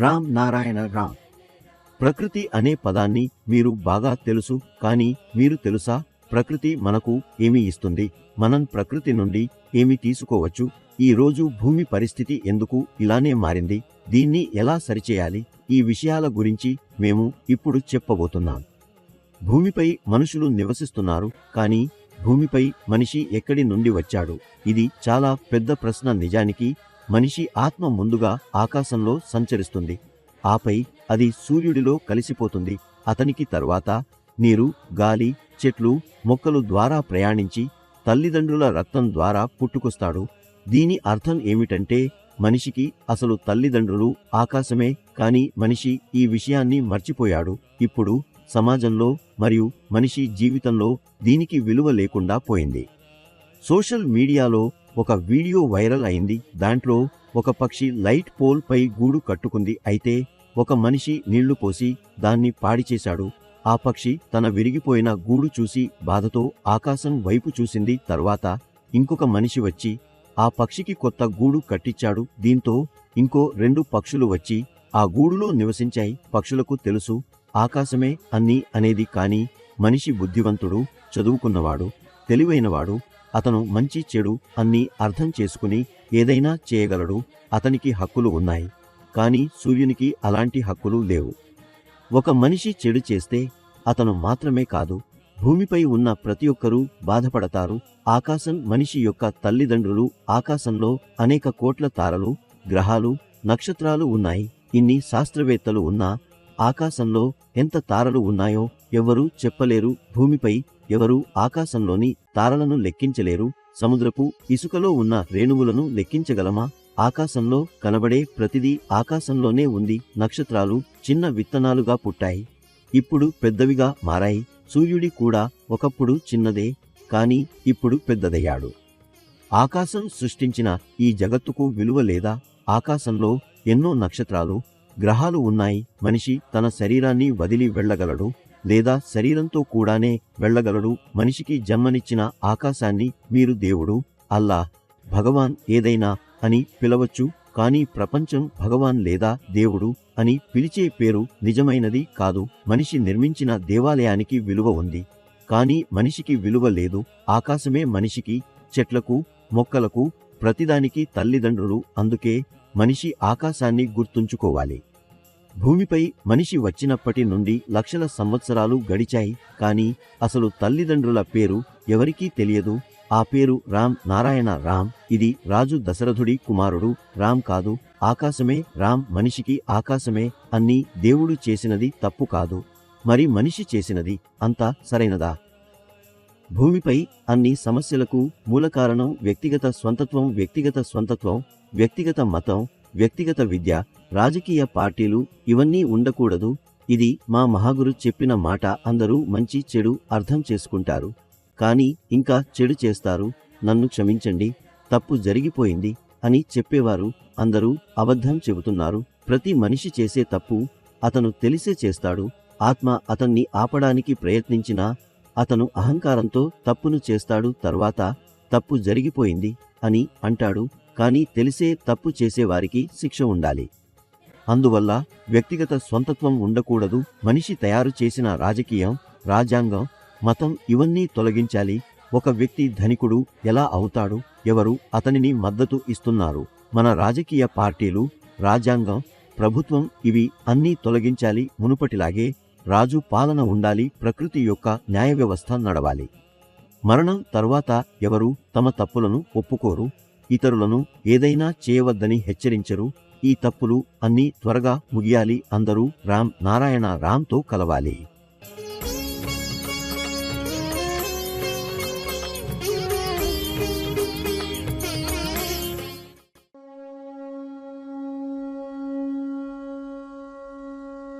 రామ్ నారాయణ రామ్. ప్రకృతి అనే పదాన్ని మీరు బాగా తెలుసు, కానీ మీరు తెలుసా ప్రకృతి మనకు ఏమి ఇస్తుంది, మనం ప్రకృతి నుండి ఏమి తీసుకోవచ్చు? ఈ రోజు భూమి పరిస్థితి ఎందుకు ఇలానే మారింది, దీన్ని ఎలా సరిచేయాలి, ఈ విషయాల గురించి మేము ఇప్పుడు చెప్పబోతున్నాం. భూమిపై మనుషులు నివసిస్తున్నారు, కానీ భూమిపై మనిషి ఎక్కడి నుండి వచ్చాడు? ఇది చాలా పెద్ద ప్రశ్న. నిజానికి మనిషి ఆత్మ ముందుగా ఆకాశంలో సంచరిస్తుంది, ఆపై అది సూర్యుడిలో కలిసిపోతుంది. అతనికి తర్వాత నీరు, గాలి, చెట్లు, మొక్కలు ద్వారా ప్రయాణించి తల్లిదండ్రుల రక్తం ద్వారా పుట్టుకొస్తాడు. దీని అర్థం ఏమిటంటే మనిషికి అసలు తల్లిదండ్రులు ఆకాశమే. కానీ మనిషి ఈ విషయాన్ని మర్చిపోయాడు. ఇప్పుడు సమాజంలో మరియు మనిషి జీవితంలో దీనికి విలువ లేకుండా పోయింది. సోషల్ మీడియాలో ఒక వీడియో వైరల్ అయింది. దాంట్లో ఒక పక్షి లైట్ పోల్ పై గూడు కట్టుకుంది. అయితే ఒక మనిషి నీళ్లు పోసి దాన్ని పాడిచేశాడు. ఆ పక్షి తన విరిగిపోయిన గూడు చూసి బాధతో ఆకాశం వైపు చూసింది. తర్వాత ఇంకొక మనిషి వచ్చి ఆ పక్షికి కొత్త గూడు కట్టించాడు. దీంతో ఇంకో 2 పక్షులు వచ్చి ఆ గూడులో నివసించాయి. పక్షులకు తెలుసు ఆకాశమే అన్నీ అనేది. కానీ మనిషి బుద్ధివంతుడు, చదువుకున్నవాడు, తెలివైనవాడు. అతను మంచి చెడు అన్నీ అర్థం చేసుకుని ఏదైనా చేయగలడు. అతనికి హక్కులు ఉన్నాయి, కానీ సూర్యునికి అలాంటి హక్కులు లేవు. ఒక మనిషి చెడు చేస్తే అతను మాత్రమే కాదు, భూమిపై ఉన్న ప్రతి ఒక్కరూ బాధపడతారు. ఆకాశం మనిషి యొక్క తల్లిదండ్రులు. ఆకాశంలో అనేక కోట్ల తారలు, గ్రహాలు, నక్షత్రాలు ఉన్నాయి. ఇన్ని శాస్త్రవేత్తలు ఉన్నా ఆకాశంలో ఎంత తారలు ఉన్నాయో ఎవరూ చెప్పలేరు. భూమిపై ఎవరూ ఆకాశంలోని తారలను లెక్కించలేరు. సముద్రపు ఇసుకలో ఉన్న రేణువులను లెక్కించగలమా? ఆకాశంలో కనబడే ప్రతిదీ ఆకాశంలోనే ఉంది. నక్షత్రాలు చిన్న విత్తనాలుగా పుట్టాయి, ఇప్పుడు పెద్దవిగా మారాయి. సూర్యుడి కూడా ఒకప్పుడు చిన్నదే, కానీ ఇప్పుడు పెద్దదయ్యాడు. ఆకాశం సృష్టించిన ఈ జగత్తుకు విలువ లేదా? ఆకాశంలో ఎన్నో నక్షత్రాలు, గ్రహాలు ఉన్నాయి. మనిషి తన శరీరాన్ని వదిలి వెళ్ళగలడు, లేదా శరీరంతో కూడానే వెళ్ళగలడు. మనిషికి జన్మనిచ్చిన ఆకాశాన్ని మీరు దేవుడు, అల్లాహ్, భగవాన్ ఏదైనా అని పిలవచ్చు. కానీ ప్రపంచం భగవాన్ లేదా దేవుడు అని పిలిచే పేరు నిజమైనది కాదు. మనిషి నిర్మించిన దేవాలయానికి విలువ ఉంది, కానీ మనిషికి విలువ లేదు. ఆకాశమే మనిషికి, చెట్లకు, మొక్కలకు, ప్రతిదానికి తల్లిదండ్రులు. అందుకే మనిషి ఆకాశాన్ని గుర్తుంచుకోవాలి. భూమిపై మనిషి వచ్చినప్పటి నుండి లక్షల సంవత్సరాలు గడిచాయి, కానీ అసలు తల్లిదండ్రుల పేరు ఎవరికీ తెలియదు. ఆ పేరు రామ్ నారాయణ రామ్. ఇది రాజు దశరథుడి కుమారుడు. రామ్ కాదు, ఆకాశమే రామ్. మనిషికి ఆకాశమే అన్నీ. దేవుడు చేసినది తప్పు కాదు, మరి మనిషి చేసినది అంతా సరైనదా? భూమిపై అన్ని సమస్యలకు మూల కారణం వ్యక్తిగత స్వంతత్వం. వ్యక్తిగత స్వంతత్వం, వ్యక్తిగత మతం, వ్యక్తిగత విద్య, రాజకీయ పార్టీలు ఇవన్నీ ఉండకూడదు. ఇది మా మహాగురు చెప్పిన మాట. అందరూ మంచి చెడు అర్థం చేసుకుంటారు, కానీ ఇంకా చెడు చేస్తారు. నన్ను క్షమించండి, తప్పు జరిగిపోయింది అని చెప్పేవారు అందరూ అబద్ధం చెబుతున్నారు. ప్రతి మనిషి చేసే తప్పు అతను తెలిసే చేస్తాడు. ఆత్మ అతన్ని ఆపడానికి ప్రయత్నించినా అతను అహంకారంతో తప్పును చేస్తాడు. తర్వాత తప్పు జరిగిపోయింది అని అంటాడు, కానీ తెలిసే తప్పు చేసేవారికి శిక్ష ఉండాలి. అందువల్ల వ్యక్తిగత స్వంతత్వం ఉండకూడదు. మనిషి తయారు చేసిన రాజకీయం, రాజ్యాంగం, మతం ఇవన్నీ తొలగించాలి. ఒక వ్యక్తి ధనికుడు ఎలా అవుతాడు? ఎవరు అతనిని మద్దతు ఇస్తున్నారు? మన రాజకీయ పార్టీలు, రాజ్యాంగం, ప్రభుత్వం ఇవి అన్నీ తొలగించాలి. మునుపటిలాగే రాజు పాలన ఉండాలి. ప్రకృతి యొక్క న్యాయ వ్యవస్థ నడవాలి. మరణం తర్వాత ఎవరు తమ తప్పులను ఒప్పుకోరు, ఇతరులను ఏదైనా చేయవద్దని హెచ్చరించరు. ఈ తప్పులు అన్నీ త్వరగా ముగియాలి. అందరూ రామ్ నారాయణ రామ్తో కలవాలి.